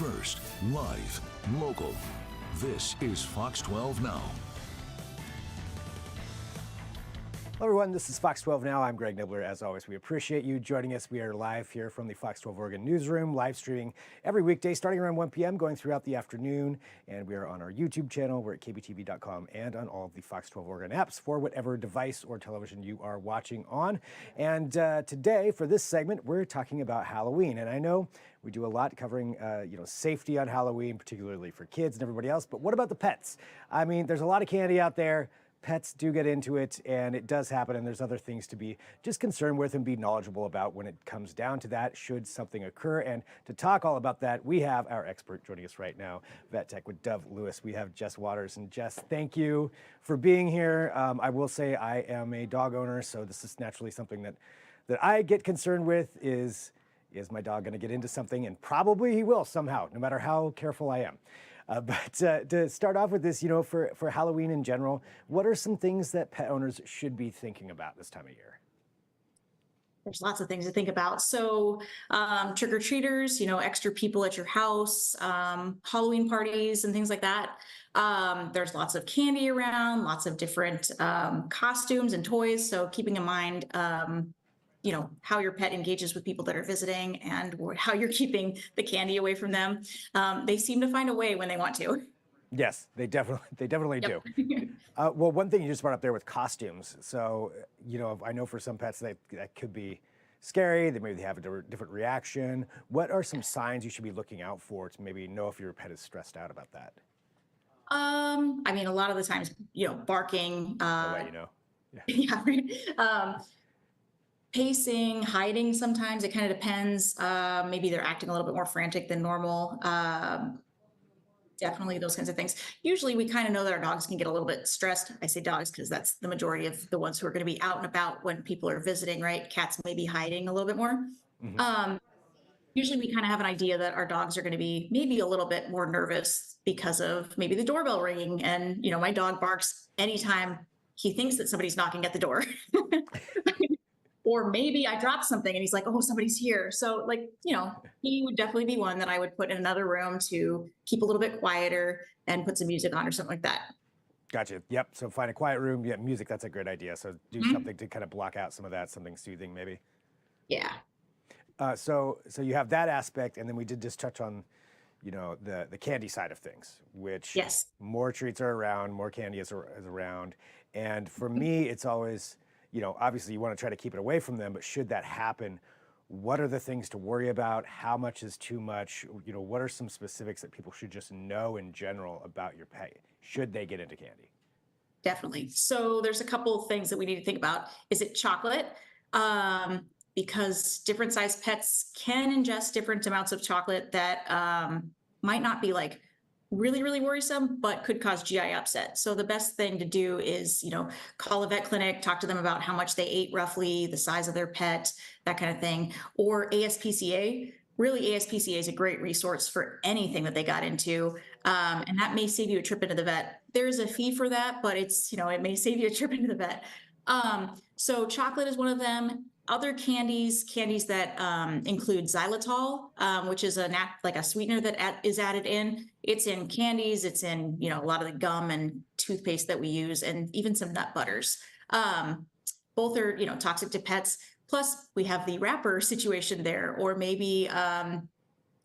first, live, local. This is Fox 12 Now. Hello everyone, this is Fox 12 Now. I'm Greg Nibbler. As always, we appreciate you joining us. We are live here from the Fox 12 Oregon newsroom, live streaming every weekday starting around 1 p.m., going throughout the afternoon. And we are on our YouTube channel. We're at kptv.com and on all of the Fox 12 Oregon apps for whatever device or television you are watching on. And today, for this segment, we're talking about Halloween. And I know we do a lot covering safety on Halloween, particularly for kids and everybody else. But what about the pets? I mean, there's a lot of candy out there. Pets do get into it, and it does happen, and there's other things to be just concerned with and be knowledgeable about when it comes down to that, should something occur. And to talk all about that, we have our expert joining us right now, vet tech with DoveLewis. We have Jess Waters. And Jess, thank you for being here. I will say I am a dog owner, so this is naturally something that I get concerned with is my dog going to get into something? And probably he will somehow, no matter how careful I am. But to start off with this, for Halloween in general, what are some things that pet owners should be thinking about this time of year? There's lots of things to think about. So trick-or-treaters, extra people at your house, Halloween parties and things like that. There's lots of candy around, lots of different costumes and toys. So keeping in mind, how your pet engages with people that are visiting and how you're keeping the candy away from them. They seem to find a way when they want to. Yes, they definitely do. Well, one thing you just brought up there with costumes. So, I know for some pets that could be scary. They have a different reaction. What are some signs you should be looking out for to maybe know if your pet is stressed out about that? A lot of the times, barking. No way, Yeah. Right. Pacing, hiding sometimes, it kind of depends. Maybe they're acting a little bit more frantic than normal. Definitely those kinds of things. Usually we kind of know that our dogs can get a little bit stressed. I say dogs because that's the majority of the ones who are going to be out and about when people are visiting, right? Cats may be hiding a little bit more. Mm-hmm. Usually we kind of have an idea that our dogs are going to be maybe a little bit more nervous because of maybe the doorbell ringing. And, my dog barks anytime he thinks that somebody's knocking at the door. Or maybe I dropped something and he's like, oh, somebody's here. So he would definitely be one that I would put in another room to keep a little bit quieter and put some music on or something like that. Gotcha. Yep. So find a quiet room. Yeah, music, that's a great idea. So do something to kind of block out some of that, something soothing maybe. Yeah. So you have that aspect, and then we did just touch on, the candy side of things, which yes, more treats are around, more candy is around. And for me, it's always, obviously you want to try to keep it away from them, but should that happen, what are the things to worry about? How much is too much? What are some specifics that people should just know in general about your pet? Should they get into candy? Definitely. So there's a couple of things that we need to think about. Is it chocolate? Because different sized pets can ingest different amounts of chocolate that might not be like really, really worrisome, but could cause GI upset. So the best thing to do is, call a vet clinic, talk to them about how much they ate roughly, the size of their pet, that kind of thing. Or ASPCA. Really, ASPCA is a great resource for anything that they got into. And that may save you a trip into the vet. There's a fee for that, but it's, it may save you a trip into the vet. So chocolate is one of them. Other candies that include xylitol, which is a sweetener that is added in. It's in candies. It's in a lot of the gum and toothpaste that we use, and even some nut butters. Both are toxic to pets. Plus, we have the wrapper situation there, or maybe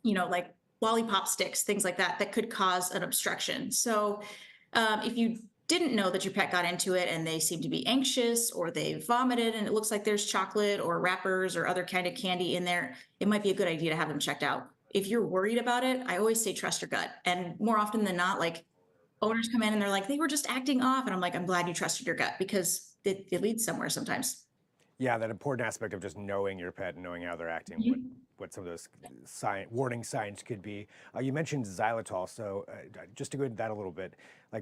like lollipop sticks, things like that could cause an obstruction. So if you didn't know that your pet got into it and they seem to be anxious, or they vomited and it looks like there's chocolate or wrappers or other kind of candy in there, it might be a good idea to have them checked out. If you're worried about it, I always say trust your gut. And more often than not, owners come in and they're like, they were just acting off. And I'm like, I'm glad you trusted your gut, because it leads somewhere sometimes. Yeah, that important aspect of just knowing your pet and knowing how they're acting, what some of those warning signs could be. You mentioned xylitol, so just to go into that a little bit,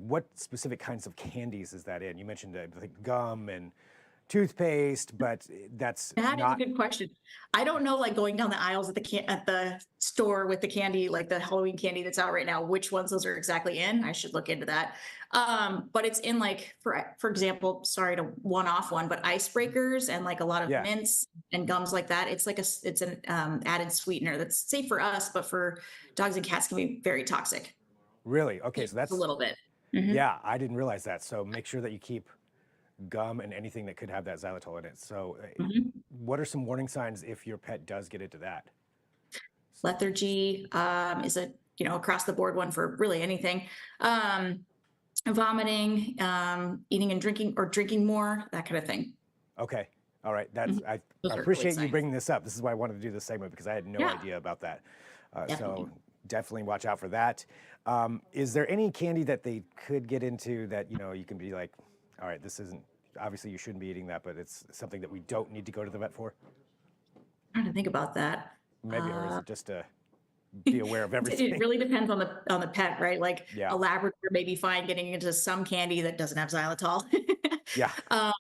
what specific kinds of candies is that in? You mentioned gum and toothpaste, but that's That is a not. good question. I don't know, like going down the aisles at the store with the candy, like the Halloween candy that's out right now, which ones those are exactly in. I should look into that. But it's in like, for example, sorry to one-off one, but icebreakers and like a lot of Yeah, mints and gums like that. It's like it's an added sweetener that's safe for us, but for dogs and cats can be very toxic. really? Okay, so Just a that's, little bit. Mhm. yeah, I didn't realize that. So make sure that you keep gum and anything that could have that xylitol in it. So Mhm. what are some warning signs if your pet does get into that? Lethargy is a across the board one for really anything. Um, Vomiting, eating and drinking or drinking more, that kind of thing. Okay. All right. Mhm. I Those are early appreciate you signs. bringing this up. This is why I wanted to do this segment because I had no Yeah, idea about that. So definitely. definitely watch out for that. Is there any candy that they could get into that, you can be like, all right, this isn't, obviously you shouldn't be eating that, but it's something that we don't need to go to the vet for? Trying to think about that. Maybe, or is Uh, it just to be aware of it everything? really depends on the pet, right? Like Yeah. a Labrador may be fine getting into some candy that doesn't have xylitol. Yeah. um,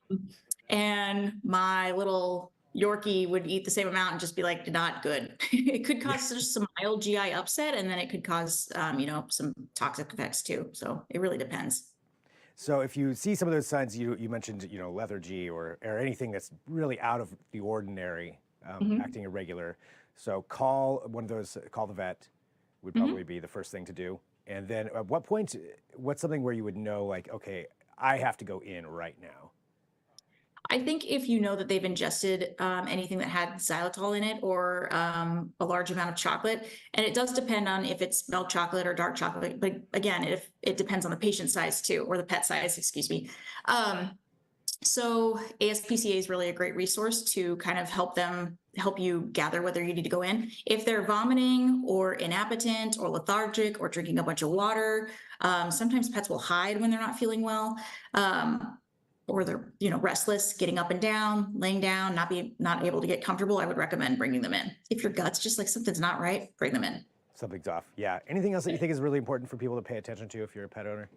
and my little Yorkie would eat the same amount and just be like, not good. It could Yeah. cause just some mild GI upset, and then it could cause, some toxic effects too. So it really depends. So if you see some of those signs you mentioned, lethargy or anything that's really out of the ordinary, Mhm. acting irregular. So call one of those, call the vet would Mhm. probably be the first thing to do. And then at what point, what's something where you would know like, okay, I have to go in right now? I think if you know that they've ingested anything that had xylitol in it or a large amount of chocolate, and it does depend on if it's milk chocolate or dark chocolate. But again, if it depends on the patient size too, or the pet size, excuse me. Um, so ASPCA is really a great resource to kind of help you gather whether you need to go in. If they're vomiting or inappetent or lethargic or drinking a bunch of water, sometimes pets will hide when they're not feeling well. Um, or they're restless, getting up and down, laying down, not able to get comfortable, I would recommend bringing them in. If your gut's just like something's not right, bring them in. Something's off. Yeah. Anything else that you think is really important for people to pay attention to if you're a pet owner?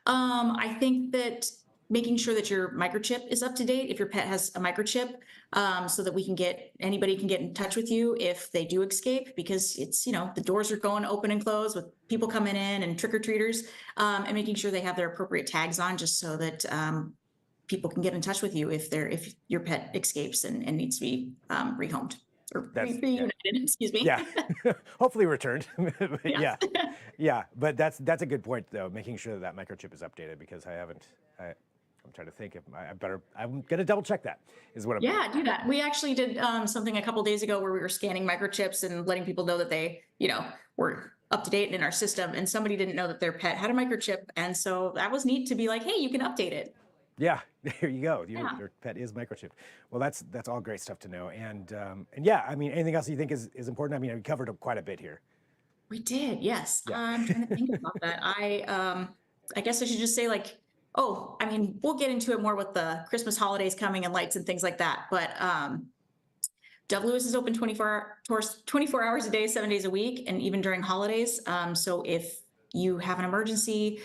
I think that making sure that your microchip is up to date, if your pet has a microchip, so that anybody can get in touch with you if they do escape, because it's, the doors are going open and close with people coming in and trick-or-treaters, and making sure they have their appropriate tags on just so that people can get in touch with you if your pet escapes and needs to be rehomed or That's, yeah. reunited, excuse me. Yeah. Hopefully returned. But Yes. yeah. Yeah. But that's a good point though, making sure that microchip is updated because I'm trying to think if I'm going to double check that is what I'm doing. Yeah, do that. We actually did something a couple days ago where we were scanning microchips and letting people know that they, were up to date in our system. And somebody didn't know that their pet had a microchip, and so that was neat to be like, "Hey, you can update it." Yeah, there you go. Yeah. Your pet is microchipped. Well, that's all great stuff to know. And yeah, I mean, anything else you think is important? I mean, we covered quite a bit here. We did, yes. Yeah. I'm trying to think about that. I guess I should just say like, oh, I mean, we'll get into it more with the Christmas holidays coming and lights and things like that. But DoveLewis is open 24 hours a day, 7 days a week, and even during holidays. So if you have an emergency,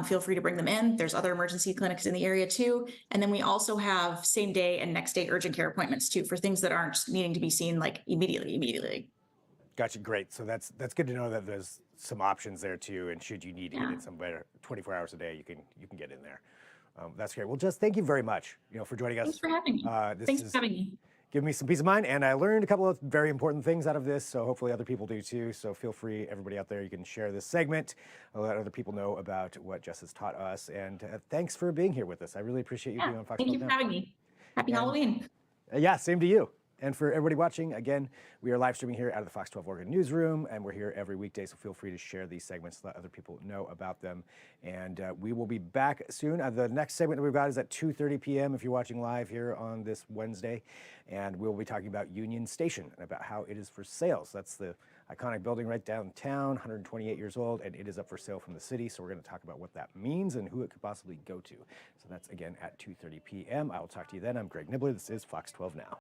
feel free to bring them in. There's other emergency clinics in the area too. And then we also have same day and next day urgent care appointments too for things that aren't needing to be seen like immediately. Gotcha. Great. So that's good to know that there's some options there too. And should you need to get Yeah. in somewhere 24 hours a day, you can get in there. That's great. Well, Jess, thank you very much, for joining us. Thanks for having me. This Thanks is for having me. giving me some peace of mind, and I learned a couple of very important things out of this. So hopefully other people do too. So feel free, everybody out there, you can share this segment, let other people know about what Jess has taught us. And thanks for being here with us. I really appreciate you Yeah. being on Fox Thank you 12 for Now. having me. Happy And- Halloween. Yeah, same to you. And for everybody watching, again, we are live streaming here out of the Fox 12 Oregon newsroom, and we're here every weekday, so feel free to share these segments, let other people know about them. And we will be back soon. The next segment that we've got is at 2:30 p.m. if you're watching live here on this Wednesday. And we'll be talking about Union Station and about how it is for sale. So that's the iconic building right downtown, 128 years old, and it is up for sale from the city. So we're going to talk about what that means and who it could possibly go to. So that's, again, at 2:30 p.m. I will talk to you then. I'm Greg Nibbler. This is Fox 12 Now.